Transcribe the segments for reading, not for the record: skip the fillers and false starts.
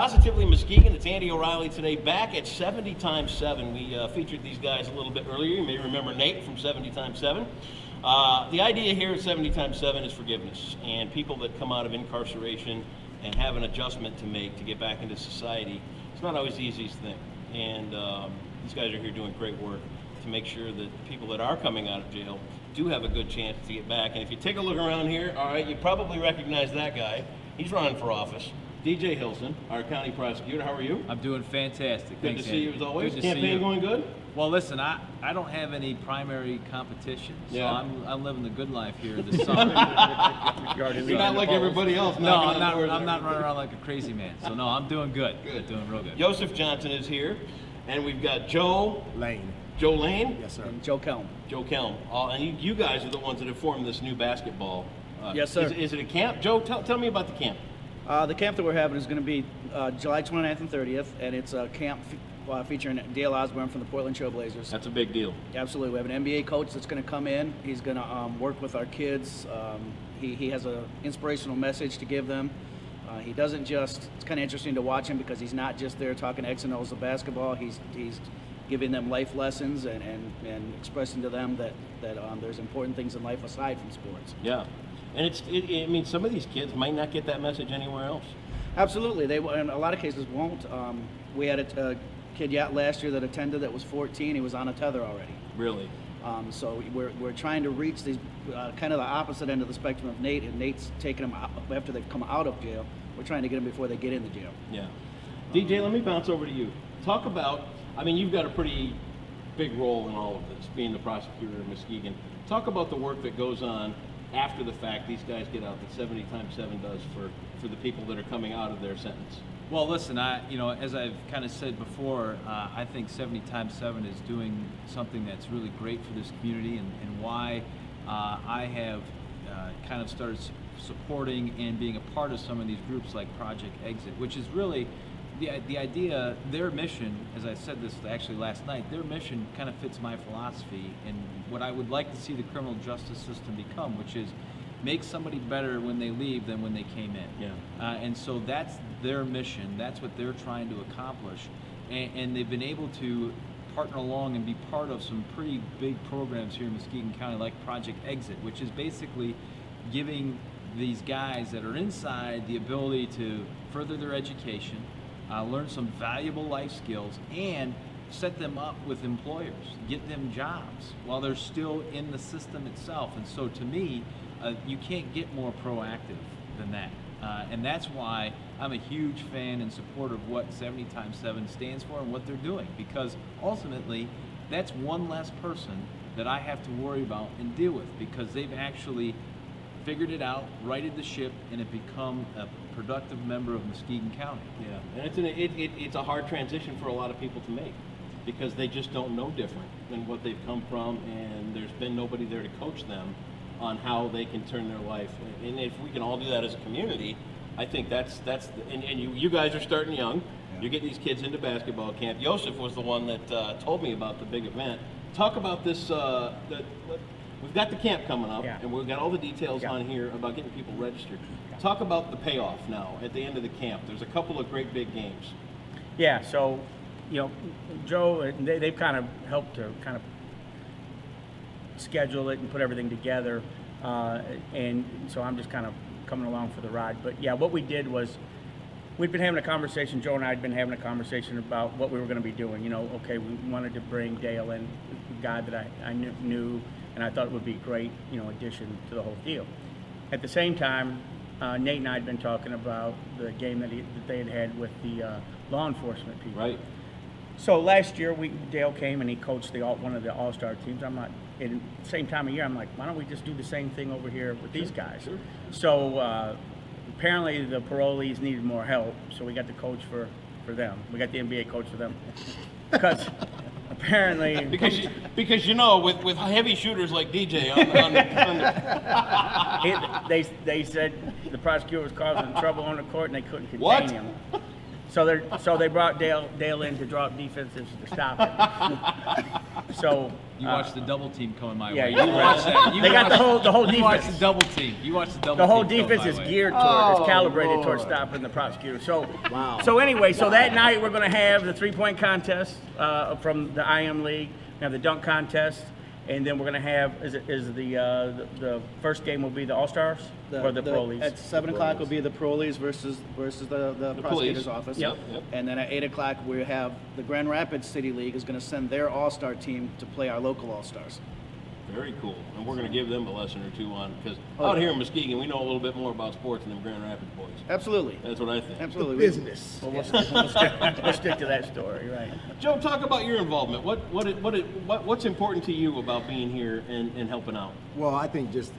Positively Muskegon, it's Andy O'Reilly today, back at 70 times 7. We featured these guys a little bit earlier. You may remember Nate from 70 times 7. The idea here at 70 times 7 is forgiveness, and people that come out of incarceration and have an adjustment to make to get back into society, it's not always the easiest thing. And these guys are here doing great work to make sure that the people that are coming out of jail do have a good chance to get back. And if you take a look around here, all right, you probably recognize that guy. He's running for office. DJ Hilson, our county prosecutor. How are you? I'm doing fantastic. Good Thanks, to see you as always. Good to Campaign see you. going good? Well, listen, I don't have any primary competition, so Yeah. I'm living the good life here this summer. You're not like everybody else. No, I'm not running around like a crazy man. So no, I'm doing good. Good. Doing real good. Joseph Johnson is here, and we've got Joe Lane. Lane. Yes, sir. And Joe Kelm. Joe Kelm. And you guys are the ones that have formed this new basketball. Yes, sir. Is it a camp? Joe, tell me about the camp. The camp that we're having is going to be July 29th and 30th, and it's a camp featuring Dale Osborne from the Portland Trail Blazers. That's a big deal. Absolutely. We have an NBA coach that's going to come in. He's going to work with our kids. He has an inspirational message to give them. He doesn't just, it's kind of interesting to watch him because he's not just there talking X and O's of basketball. He's giving them life lessons and expressing to them that there's important things in life aside from sports. Yeah. And I mean, some of these kids might not get that message anywhere else. Absolutely. They, in a lot of cases, won't. We had a kid last year that attended that was 14. He was on a tether already. Really? So we're trying to reach these kind of the opposite end of the spectrum of Nate, and Nate's taking them out after they've come out of jail. We're trying to get them before they get into jail. Yeah. DJ, let me bounce over to you. Talk about, I mean, you've got a pretty big role in all of this, being the prosecutor of Muskegon. Talk about the work that goes on after the fact these guys get out, that 70 times 7 does for the people that are coming out of their sentence. Well, listen, as I've kind of said before, I think 70 times 7 is doing something that's really great for this community, and why I have kind of started supporting and being a part of some of these groups like Project Exit, which is really the idea. Their mission, as I said this actually last night, their mission kind of fits my philosophy and what I would like to see the criminal justice system become, which is make somebody better when they leave than when they came in. Yeah. And so that's their mission. That's what they're trying to accomplish. And they've been able to partner along and be part of some pretty big programs here in Muskegon County, like Project Exit, which is basically giving these guys that are inside the ability to further their education, learn some valuable life skills, and set them up with employers, get them jobs while they're still in the system itself. And so to me, you can't get more proactive than that. And that's why I'm a huge fan and supporter of what 70 times 7 stands for and what they're doing, because ultimately that's one less person that I have to worry about and deal with, because they've actually figured it out, righted the ship, and have become a productive member of Muskegon County. Yeah, and it's a hard transition for a lot of people to make, because they just don't know different than what they've come from, and there's been nobody there to coach them on how they can turn their life. And if we can all do that as a community, I think that's and you guys are starting young. Yeah. You get these kids into basketball camp. Joseph was the one that told me about the big event. Talk about this. We've got the camp coming up, and we've got all the details on here about getting people registered. Talk about the payoff now at the end of the camp. There's a couple of great big games. Yeah, so, Joe, they've kind of helped to kind of schedule it and put everything together, and so I'm just kind of coming along for the ride. But yeah, what we did was, we'd been having a conversation, Joe and I had been having a conversation about what we were going to be doing. Okay, we wanted to bring Dale in, a guy that I knew, and I thought it would be a great, addition to the whole deal. At the same time, Nate and I had been talking about the game that they had with the law enforcement people. Right. So last year, Dale came and he coached one of the all-star teams. I'm like, at the same time of year, I'm like, why don't we just do the same thing over here with these guys? Sure. So apparently the parolees needed more help, so we got the coach for them. We got the NBA coach for them. Because apparently... Because with heavy shooters like DJ they said the prosecutor was causing trouble on the court and they couldn't contain him. So they brought Dale in to draw up defenses to stop him. So You watched the double team coming my yeah, way. you watched that. You they got watched- the whole You watched defense. the double team. You watched the double The whole team coming defense my is way. geared toward, Oh, it's calibrated towards Lord. stopping the prosecutor. So, Wow. so anyway, so that night we're going to have the 3-point contest from the IM League. We have the dunk contest, and then we're going to have the first game will be the All Stars or the Pro Leagues. At 7 o'clock will be the Pro Leagues versus the prosecutor's police. office. Yep. And then at 8 o'clock we have the Grand Rapids City League is going to send their All-Star team to play our local All-Stars. Very cool. And we're going to give them a lesson or two on, because Oh, out yeah. here in Muskegon, we know a little bit more about sports than them Grand Rapids boys. Absolutely. That's what I think. Absolutely. Business. Well, we'll stick to that story, right? Joe, talk about your involvement. What's important to you about being here and helping out? Well, I think just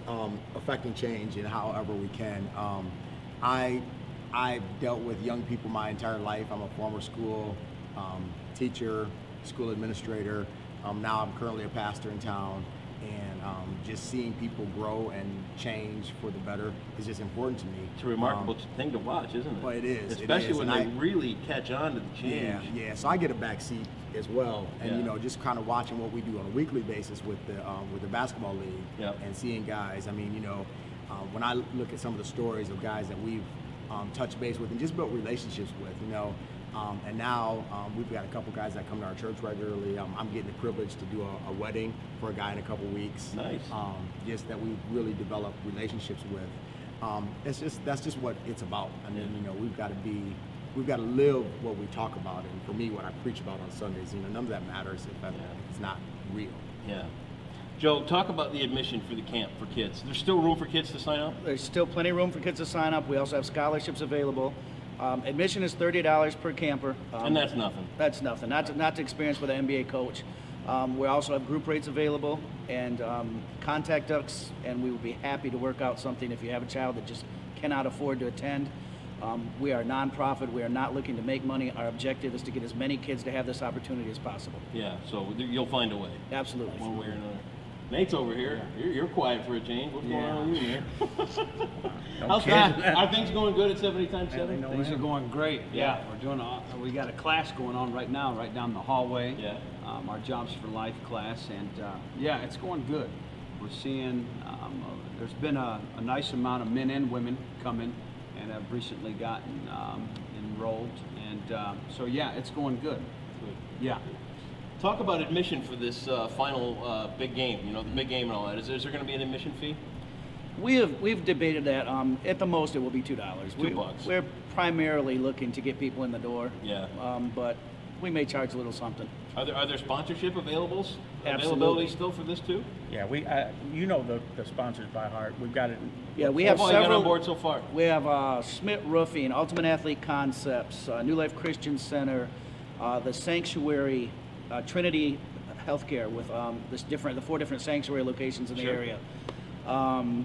affecting change in however we can. I've dealt with young people my entire life. I'm a former school teacher, school administrator. Now I'm currently a pastor in town, and just seeing people grow and change for the better is just important to me. It's a remarkable thing to watch, isn't it? Well, it is. Especially when And they really catch on to the change. Yeah. So I get a back seat as well, and Yeah. just kind of watching what we do on a weekly basis with the basketball league, Yep. and seeing guys. I mean, when I look at some of the stories of guys that we've touched base with and just built relationships with, and now we've got a couple guys that come to our church regularly. I'm getting the privilege to do a wedding for a guy in a couple weeks. Nice. Just that we've really developed relationships with. That's just what it's about. I mean, we've got to live what we talk about, and for me, what I preach about on Sundays, none of that matters if it's not real. Yeah. Joe, talk about the admission for the camp for kids. There's still room for kids to sign up? There's still plenty of room for kids to sign up. We also have scholarships available. Admission is $30 per camper. And that's nothing. That's nothing. Not to experience with an NBA coach. We also have group rates available, and contact us, and we will be happy to work out something if you have a child that just cannot afford to attend. We are a nonprofit. We are not looking to make money. Our objective is to get as many kids to have this opportunity as possible. Yeah, so you'll find a way. Absolutely. One way or another. Nate's over here. You're quiet for a change. What's going on with you, man? How's things? Are things going good at 70 times 7? know Things are him. going great. Yeah. We're doing. We got a class going on right now, right down the hallway. Yeah. Our Jobs for Life class, and yeah, it's going good. We're seeing there's been a nice amount of men and women coming, and have recently gotten enrolled, and so yeah, it's going good. Yeah. Talk about admission for this final big game. The big game and all that. Is there going to be an admission fee? We've debated that. At the most, it will be $2. $2. We're primarily looking to get people in the door. Yeah. But we may charge a little something. Are there sponsorship availability Absolutely. still for this too? Yeah, the sponsors by heart. We've got it. Yeah, we have What have you got on several. board so far? We have Schmidt Roofing, Ultimate Athlete Concepts, New Life Christian Center, the Sanctuary, Trinity Healthcare with the 4 different sanctuary locations in the Sure. area.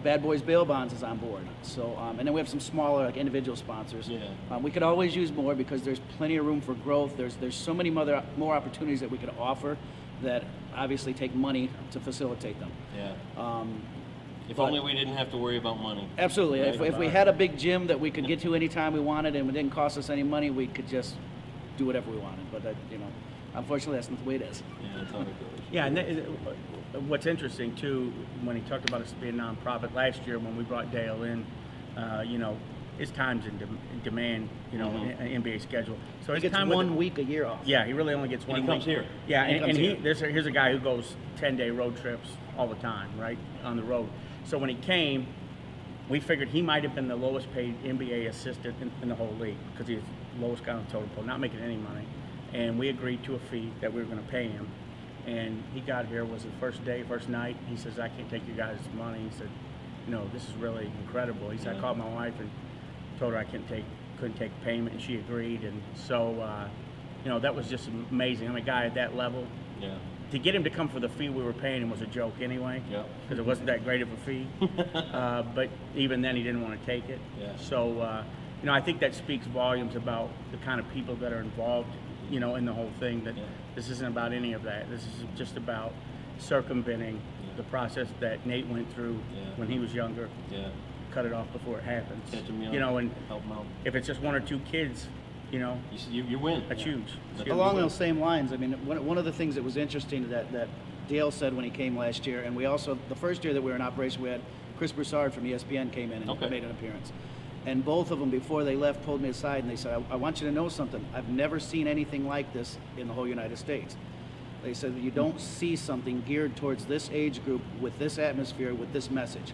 Bad Boys Bail Bonds is on board. So, and then we have some smaller individual sponsors. Yeah. We could always use more because there's plenty of room for growth. There's so many more opportunities that we could offer that obviously take money to facilitate them. Yeah. If but- only we didn't have to worry about money. Absolutely. Right. If we had a big gym that we could get to anytime we wanted and it didn't cost us any money, we could just do whatever we wanted. But unfortunately, that's not the way it is. Yeah, that's how it goes. Yeah, and what's interesting too, when he talked about us being a nonprofit last year, when we brought Dale in, his time's in demand, Mhm. an NBA schedule. So He his gets time with 1 week a year off. Yeah, he really only gets And one he comes week. here. Yeah, He and comes here. here's a guy who goes 10-day road trips all the time, right, on the road. So when he came, we figured he might have been the lowest paid NBA assistant in the whole league because he's lowest guy on the totem pole, not making any money. And we agreed to a fee that we were going to pay him. And he got here, was the first night. He says, I can't take you guys' money. He said, this is really incredible. He said, Yeah. I called my wife and told her I couldn't take payment, and she agreed. And so, that was just amazing. I'm a guy at that level. Yeah. To get him to come for the fee we were paying him was a joke anyway, Yeah. because it wasn't that great of a fee. But even then, he didn't want to take it. Yeah. So, I think that speaks volumes about the kind of people that are involved, in the whole thing. That Yeah. this isn't about any of that. This is just about circumventing the process that Nate went through Yeah. when he was younger. Yeah. Cut it off before it happens. Catch 'em young. And Help them out. if it's just 1 or 2 kids, you know, You win. that's huge. It's Along huge. those same lines, I mean, one of the things that was interesting that Dale said when he came last year, and we also, the first year that we were in operation, we had Chris Broussard from ESPN came in and Okay. made an appearance. And both of them, before they left, pulled me aside and they said, I want you to know something. I've never seen anything like this in the whole United States. They said that you don't see something geared towards this age group with this atmosphere, with this message.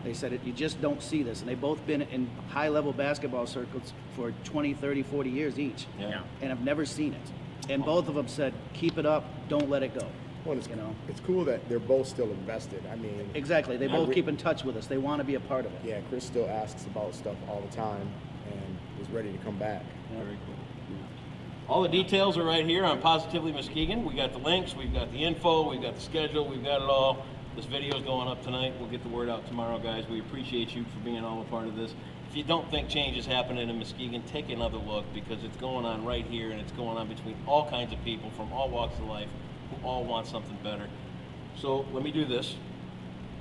They said you just don't see this. And they've both been in high-level basketball circles for 20, 30, 40 years each. Yeah. And I've never seen it. And both of them said, keep it up, don't let it go. Well, it's, You know. it's cool that they're both still invested. I mean, Exactly. They Yeah. both keep in touch with us. They want to be a part of it. yeah, Chris still asks about stuff all the time and is ready to come back. Very cool. All the details are right here on Positively Muskegon. We got the links, we've got the info, we've got the schedule, we've got it all. This video is going up tonight. We'll get the word out tomorrow, guys. We appreciate you for being all a part of this. If you don't think change is happening in Muskegon, take another look, because it's going on right here, and it's going on between all kinds of people from all walks of life who all want something better. So let me do this.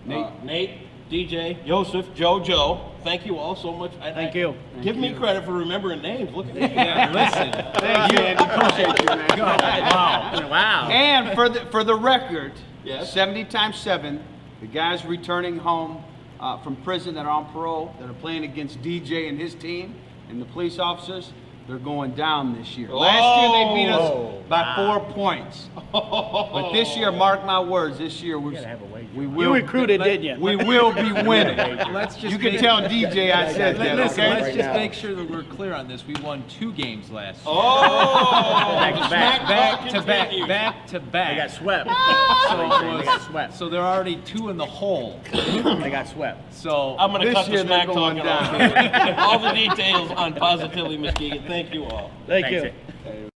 Nate, DJ, Joseph, Joe, thank you all so much. Thank you. Give me credit for remembering names. Look at me. Yeah, listen. Thank you, Andy. Appreciate you, man. Wow. Wow. And for the record, Yes. 70 times 7, the guys returning home from prison that are on parole, that are playing against DJ and his team, and the police officers, they're going down this year. Last year they beat us by 4 points. But this year, mark my words, this year gotta have a wager. we You will recruited, didn't you? we will be winning. Let's just You can make- tell DJ I said that, Listen, okay? let's Right just now. make sure that we're clear on this. We won 2 games last year. Oh, Back the to smack Back talk to back, continues. back to back. They got swept. So, They got swept. so they're already 2 in the hole. They got swept. So I'm going to This cut the year they're smack going talking off. All the details on Positively Muskegon. Thank you all. Thank Thanks, you. Ed.